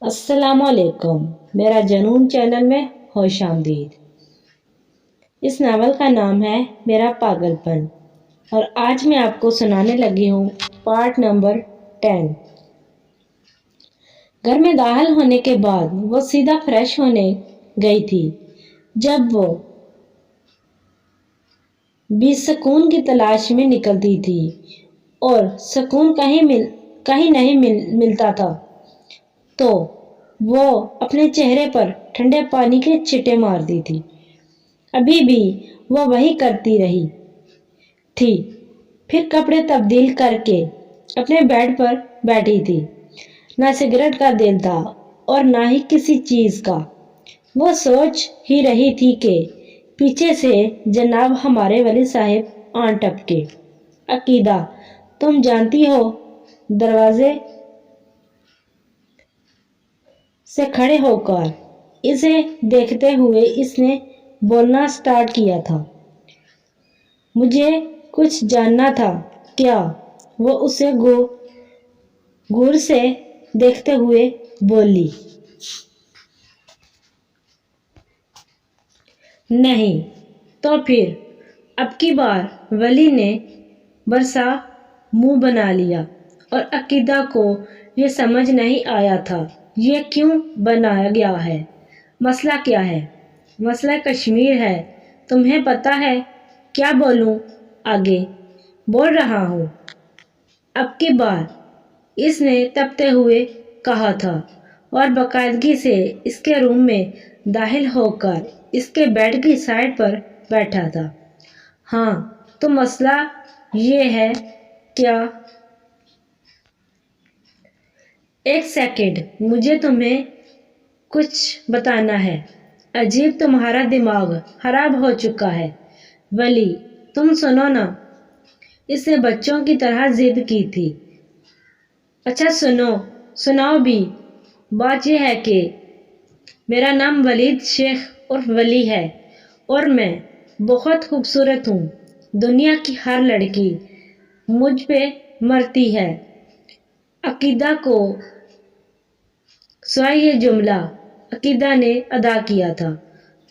السلام علیکم، میرا جنون چینل میں خوش آمدید۔ اس ناول کا نام ہے میرا پاگل پن، اور آج میں آپ کو سنانے لگی ہوں پارٹ نمبر 10۔ گھر میں داخل ہونے کے بعد وہ سیدھا فریش ہونے گئی تھی جب وہ بھی سکون کی تلاش میں نکلتی تھی، اور سکون کہیں نہیں ملتا تھا تو وہ اپنے چہرے پر ٹھنڈے پانی کے چھٹے مارتی تھی۔ ابھی بھی وہ وہی کرتی رہی تھی، پھر کپڑے تبدیل کر کے اپنے بیڈ پر بیٹھی تھی۔ نہ سگریٹ کا دل تھا اور نہ ہی کسی چیز کا۔ وہ سوچ ہی رہی تھی کہ پیچھے سے جناب ہمارے ولی صاحب آن ٹپکے۔ عقیدہ، تم جانتی ہو، دروازے سے کھڑے ہو کر اسے دیکھتے ہوئے اس نے بولنا سٹارٹ کیا تھا۔ مجھے کچھ جاننا تھا کیا؟ وہ اسے غور سے دیکھتے ہوئے بولی۔ نہیں تو پھر؟ اب کی بار ولی نے برسا منہ بنا لیا، اور عقیدہ کو یہ سمجھ نہیں آیا تھا یہ کیوں بنایا گیا ہے۔ مسئلہ کیا ہے؟ مسئلہ کشمیر ہے، تمہیں پتہ ہے۔ کیا بولوں آگے؟ بول رہا ہوں۔ اب کی بار اس نے تپتے ہوئے کہا تھا، اور باقاعدگی سے اس کے روم میں داخل ہو کر اس کے بیڈ کی سائڈ پر بیٹھا تھا۔ ہاں تو مسئلہ یہ ہے کیا؟ ایک سیکنڈ، مجھے تمہیں کچھ بتانا ہے۔ عجیب، تمہارا دماغ خراب ہو چکا ہے۔ ولی، تم سنو نا، اس نے بچوں کی طرح ضد کی تھی۔ اچھا سناؤ بھی۔ بات یہ ہے کہ میرا نام ولید شیخ عرف ولی ہے، اور میں بہت خوبصورت ہوں۔ دنیا کی ہر لڑکی مجھ پہ مرتی ہے۔ عقیدہ کو سوائے یہ جملہ عقیدہ نے ادا کیا تھا۔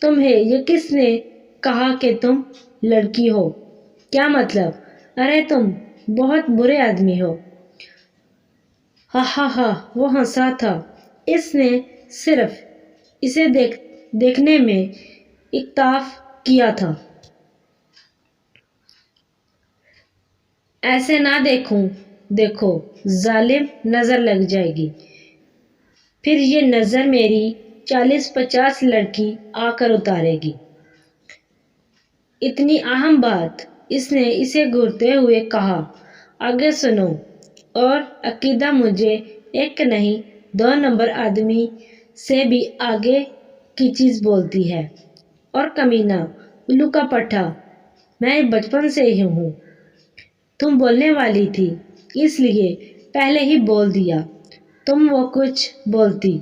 تمہیں یہ کس نے کہا کہ تم لڑکی ہو؟ کیا مطلب؟ ارے تم بہت برے آدمی ہو۔ ہا ہا ہا، وہ ہنسا تھا۔ اس نے صرف اسے دیکھنے میں اکتفا کیا تھا۔ ایسے نہ دیکھو، ظالم، نظر لگ جائے گی۔ پھر یہ نظر میری 40-50 لڑکی آ کر اتارے گی۔ اتنی اہم بات اس نے اسے گھورتے ہوئے کہا۔ آگے سنو۔ اور عقیدہ مجھے ایک نہیں 2 نمبر آدمی سے بھی آگے کی چیز بولتی ہے۔ اور کمینہ، الو کا پٹھا، میں بچپن سے ہی ہوں۔ تم بولنے والی تھی، اس لیے پہلے ہی بول دیا۔ تم وہ کچھ بولتی۔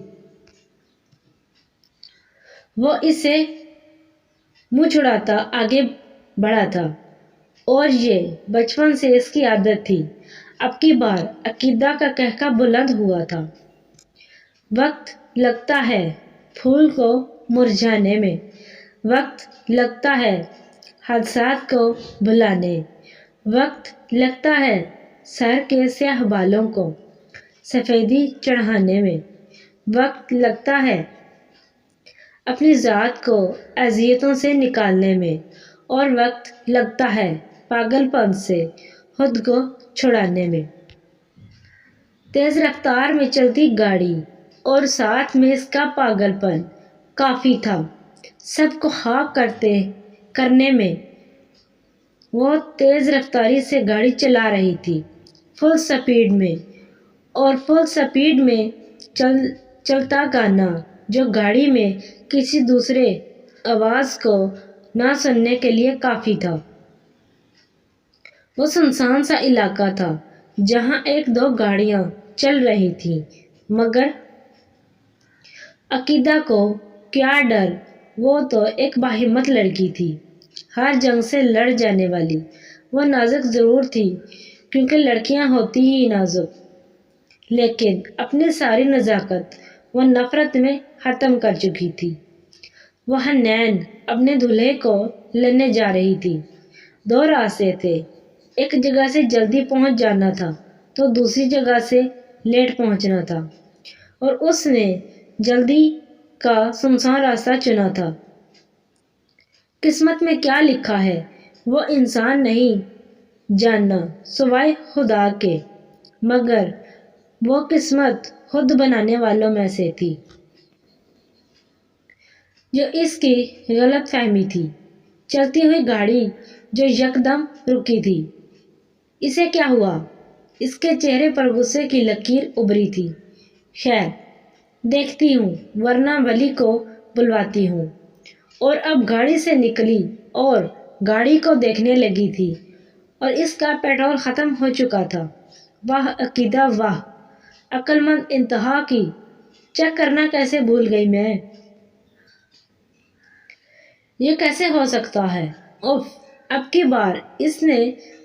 وہ اسے منہ چھڑاتا آگے بڑھا تھا، اور یہ بچپن سے اس کی عادت تھی۔ اب کی بار عقیدہ کا قہقہ بلند ہوا تھا۔ وقت لگتا ہے پھول کو مرجھانے میں، وقت لگتا ہے حادثات کو بھلانے، وقت لگتا ہے سر کے سیاہ بالوں کو سفیدی چڑھانے میں، وقت لگتا ہے اپنی ذات کو اذیتوں سے نکالنے میں، اور وقت لگتا ہے پاگل پن سے خود کو چھڑانے میں۔ تیز رفتار میں چلتی گاڑی اور ساتھ میں اس کا پاگل پن کافی تھا سب کو خاک کرنے میں۔ وہ تیز رفتاری سے گاڑی چلا رہی تھی، فل سپیڈ میں، اور فل سپیڈ میں چلتا گانا جو گاڑی میں کسی دوسرے آواز کو نہ سننے کے لیے کافی تھا۔ وہ سنسان سا علاقہ تھا جہاں 1-2 گاڑیاں چل رہی تھیں، مگر عقیدہ کو کیا ڈر؟ وہ تو ایک باہمت لڑکی تھی، ہر جنگ سے لڑ جانے والی۔ وہ نازک ضرور تھی، کیونکہ لڑکیاں ہوتی ہی نازک، لیکن اپنی ساری نزاکت وہ نفرت میں ختم کر چکی تھی۔ وہ حنین اپنے دولہے کو لینے جا رہی تھی۔ دو راستے تھے، ایک جگہ سے جلدی پہنچ جانا تھا تو دوسری جگہ سے لیٹ پہنچنا تھا، اور اس نے جلدی کا سنسان راستہ چنا تھا۔ قسمت میں کیا لکھا ہے وہ انسان نہیں جاننا سوائے خدا کے، مگر وہ قسمت خود بنانے والوں میں سے تھی جو اس کی غلط فہمی تھی۔ چلتی ہوئی گاڑی جو یکدم رکی تھی۔ اسے کیا ہوا؟ اس کے چہرے پر غصے کی لکیر ابھری تھی۔ خیر، دیکھتی ہوں، ورنہ ولی کو بلواتی ہوں۔ اور اب گاڑی سے نکلی اور گاڑی کو دیکھنے لگی تھی، اور اس کا پیٹرول ختم ہو چکا تھا۔ واہ عقیدہ واہ، عقل مند انتہا کی، چیک کرنا کیسے بھول گئی میں؟ یہ کیسے ہو سکتا ہے؟ اف! اب کی بار اس نے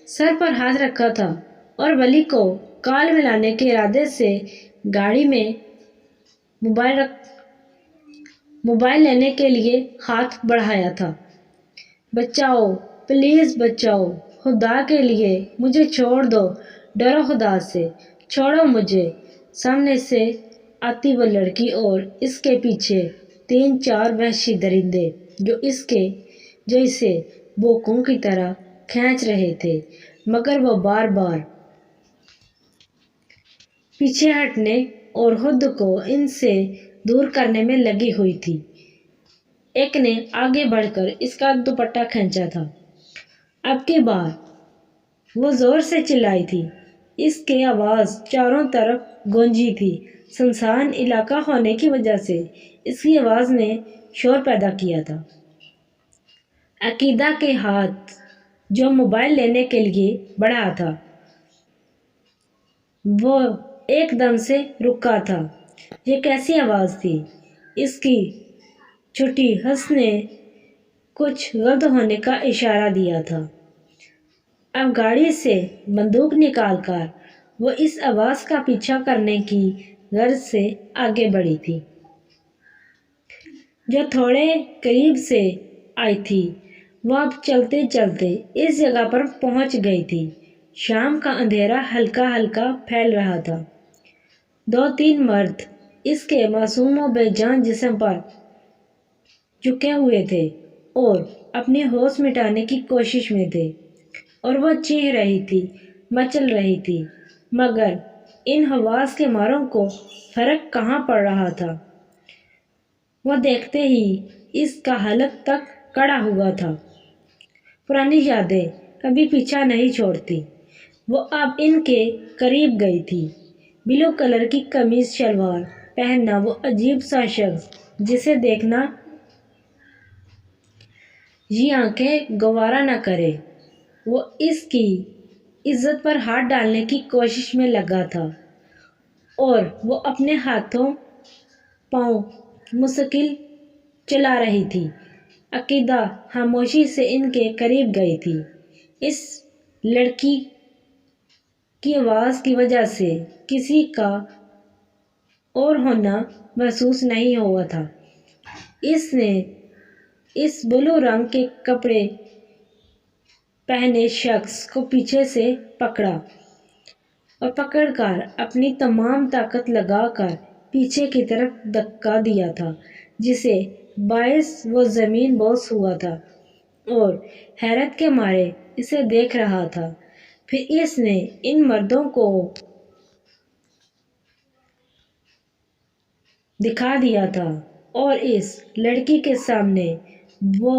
سر پر ہاتھ رکھا تھا اور ولی کو کال ملانے کے ارادے سے گاڑی میں موبائل لینے کے لیے ہاتھ بڑھایا تھا۔ بچاؤ، پلیز بچاؤ، خدا کے لیے مجھے چھوڑ دو، ڈرو خدا سے، چھوڑو مجھے۔ سامنے سے آتی وہ لڑکی اور اس کے پیچھے 3-4 وحشی درندے جو اسے بوکوں کی طرح کھینچ رہے تھے، مگر وہ بار بار پیچھے ہٹنے اور خود کو ان سے دور کرنے میں لگی ہوئی تھی۔ ایک نے آگے بڑھ کر اس کا دوپٹہ کھینچا تھا۔ اب کی بار وہ زور سے چلائی تھی۔ اس کی آواز چاروں طرف گونجی تھی۔ سنسان علاقہ ہونے کی وجہ سے اس کی آواز نے شور پیدا کیا تھا۔ عقیدہ کے ہاتھ جو موبائل لینے کے لیے بڑھا تھا، وہ ایک دم سے رکا تھا۔ یہ کیسی آواز تھی؟ اس کی چھوٹی حس نے کچھ غلط ہونے کا اشارہ دیا تھا۔ اب گاڑی سے بندوق نکال کر وہ اس آواز کا پیچھا کرنے کی غرض سے آگے بڑھی تھی، جو تھوڑے قریب سے آئی تھی۔ وہ اب چلتے چلتے اس جگہ پر پہنچ گئی تھی۔ شام کا اندھیرا ہلکا ہلکا پھیل رہا تھا۔ 2-3 مرد اس کے معصوم و بے جان جسم پر جھکے ہوئے تھے اور اپنی ہوش مٹانے کی کوشش میں تھے، اور وہ چیخ رہی تھی، مچل رہی تھی، مگر ان حواس کے ماروں کو فرق کہاں پڑ رہا تھا؟ وہ دیکھتے ہی اس کا حلق تک کڑا ہوا تھا۔ پرانی یادیں کبھی پیچھا نہیں چھوڑتی۔ وہ اب ان کے قریب گئی تھی۔ بلو کلر کی قمیض شلوار پہننا وہ عجیب سا شخص جسے دیکھنا یہ آنکھیں گوارا نہ کرے۔ وہ اس کی عزت پر ہاتھ ڈالنے کی کوشش میں لگا تھا، اور وہ اپنے ہاتھوں پاؤں مستقل چلا رہی تھی۔ عقیدہ خاموشی سے ان کے قریب گئی تھی۔ اس لڑکی کی آواز کی وجہ سے کسی کا اور ہونا محسوس نہیں ہوا تھا۔ اس نے اس بلو رنگ کے کپڑے پہنے شخص کو پیچھے سے پکڑا اور پکڑ کر اپنی تمام طاقت لگا کر پیچھے کی طرف دھکا دیا تھا، جسے باعث وہ زمین بوس ہوا تھا اور حیرت کے مارے اسے دیکھ رہا تھا۔ پھر اس نے ان مردوں کو دکھا دیا تھا، اور اس لڑکی کے سامنے وہ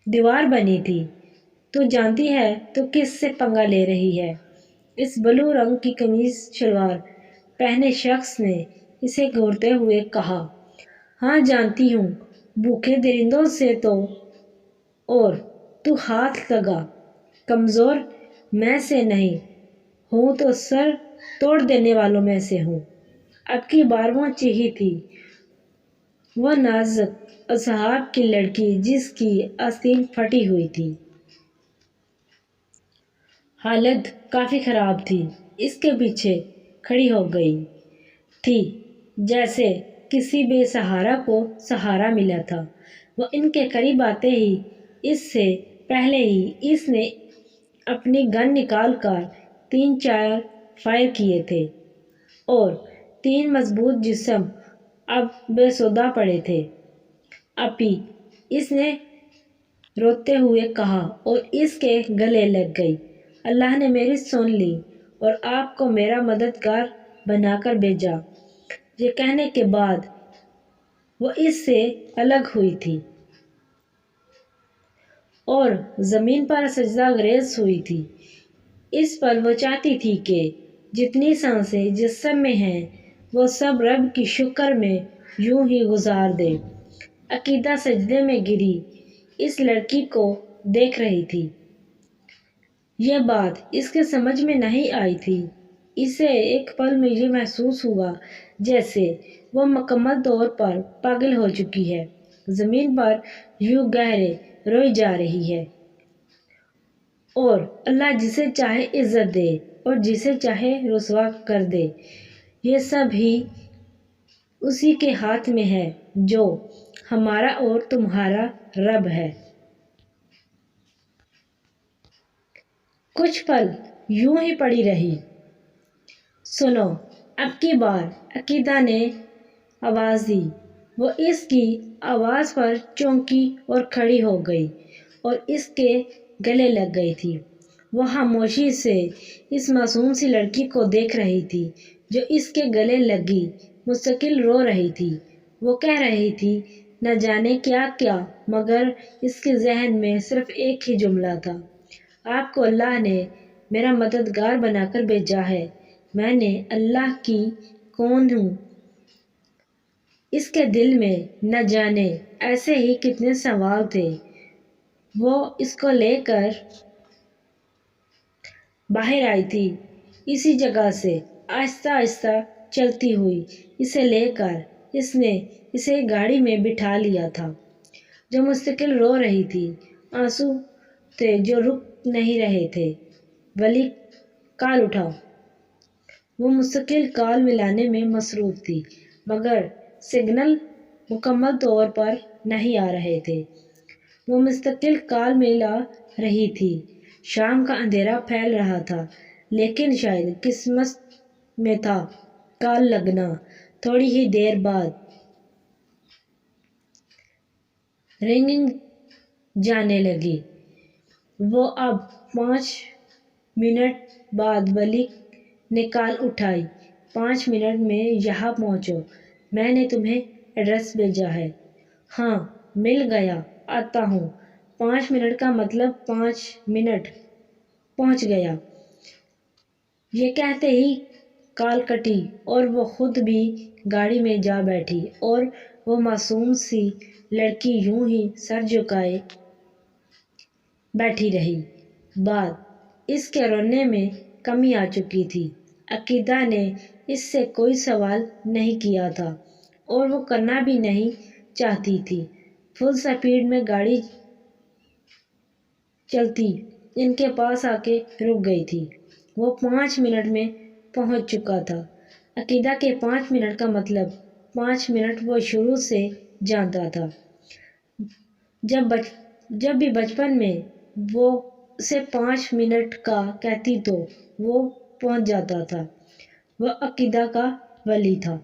دیوار بنی تھی۔ تو جانتی ہے تو کس سے پنگا لے رہی ہے؟ اس بلو رنگ کی قمیض شلوار پہنے شخص نے اسے گھورتے ہوئے کہا۔ ہاں جانتی ہوں، بھوکے درندوں سے تو، اور تو ہاتھ لگا، کمزور میں سے نہیں ہوں تو سر توڑ دینے والوں میں سے ہوں۔ اب کی بار وہ چیخی تھی، وہ نازک اصحاب کی لڑکی جس کی آستین پھٹی ہوئی تھی۔ حالت کافی خراب تھی۔ اس کے پیچھے کھڑی ہو گئی۔ تھی، جیسے کسی بے سہارا کو سہارا ملا تھا۔ وہ ان کے قریب آتے ہی اس سے پہلے ہی اس نے اپنی گن نکال کر 3-4 فائر کیے تھے اور 3 مضبوط جسم اب بے سودا پڑے تھے۔ اپی، اس نے روتے ہوئے کہا اور اس کے گلے لگ گئی۔ اللہ نے میری سن لی اور آپ کو میرا مددگار بنا کر بھیجا۔ یہ کہنے کے بعد وہ اس سے الگ ہوئی تھی اور زمین پر سجدہ گریز ہوئی تھی۔ اس پر وہ چاہتی تھی کہ جتنی سانسیں جسم میں ہیں وہ سب رب کی شکر میں یوں ہی گزار دے۔ عقیدہ سجدے میں گری اس لڑکی کو دیکھ رہی تھی۔ یہ بات اس کے سمجھ میں نہیں آئی تھی۔ اسے ایک پل میں یہ محسوس ہوا جیسے وہ مکمل طور پر پاگل ہو چکی ہے، زمین پر یوں گہرے روئی جا رہی ہے اور اللہ جسے چاہے عزت دے اور جسے چاہے رسوا کر دے، یہ سب ہی اسی کے ہاتھ میں ہے جو ہمارا اور تمہارا رب ہے۔ کچھ پل یوں ہی پڑی رہی۔ سنو، اب کی بار عقیدہ نے آواز دی۔ وہ اس کی آواز پر چونکی اور کھڑی ہو گئی اور اس کے گلے لگ گئی تھی۔ وہ خاموشی سے اس معصوم سی لڑکی کو دیکھ رہی تھی جو اس کے گلے لگی مستقل رو رہی تھی۔ وہ کہہ رہی تھی نہ جانے کیا کیا، مگر اس کے ذہن میں صرف ایک ہی جملہ تھا، آپ کو اللہ نے میرا مددگار بنا کر بھیجا ہے، میں نے اللہ کی کون ہوں۔ اس کے دل میں نہ جانے ایسے ہی کتنے سوال تھے۔ وہ اس کو لے کر باہر آئی تھی، اسی جگہ سے آہستہ آہستہ چلتی ہوئی اسے لے کر اس نے اسے گاڑی میں بٹھا لیا تھا، جو مستقل رو رہی تھی۔ آنسو تھے جو رک نہیں رہے تھے۔ ولی، کال اٹھاؤ۔ وہ مستقل کال ملانے میں مصروف تھی مگر سگنل مکمل طور پر نہیں آ رہے تھے۔ وہ مستقل کال ملا رہی تھی۔ شام کا اندھیرا پھیل رہا تھا لیکن شاید قسمت میں تھا کال لگنا۔ تھوڑی ہی دیر بعد رنگنگ جانے لگی۔ وہ اب 5 منٹ بعد ولی نے کال اٹھائی، 5 منٹ میں یہاں پہنچو، میں نے تمہیں ایڈریس بھیجا ہے۔ ہاں، مل گیا، آتا ہوں۔ 5 منٹ کا مطلب 5 منٹ، پہنچ گیا۔ یہ کہتے ہی کال کٹی اور وہ خود بھی گاڑی میں جا بیٹھی اور وہ معصوم سی لڑکی یوں ہی سر جھکائے بیٹھی رہی۔ بعد اس کے رونے میں کمی آ چکی تھی۔ عقیدہ نے اس سے کوئی سوال نہیں کیا تھا اور وہ کرنا بھی نہیں چاہتی تھی۔ فل سپیڈ میں گاڑی چلتی ان کے پاس آ کے رک گئی تھی۔ وہ 5 منٹ میں پہنچ چکا تھا۔ عقیدہ کے 5 منٹ کا مطلب 5 منٹ وہ شروع سے جانتا تھا۔ جب بھی بچپن میں وہ اسے 5 منٹ کا کہتی تو وہ پہنچ جاتا تھا۔ وہ عقیدہ کا ولی تھا۔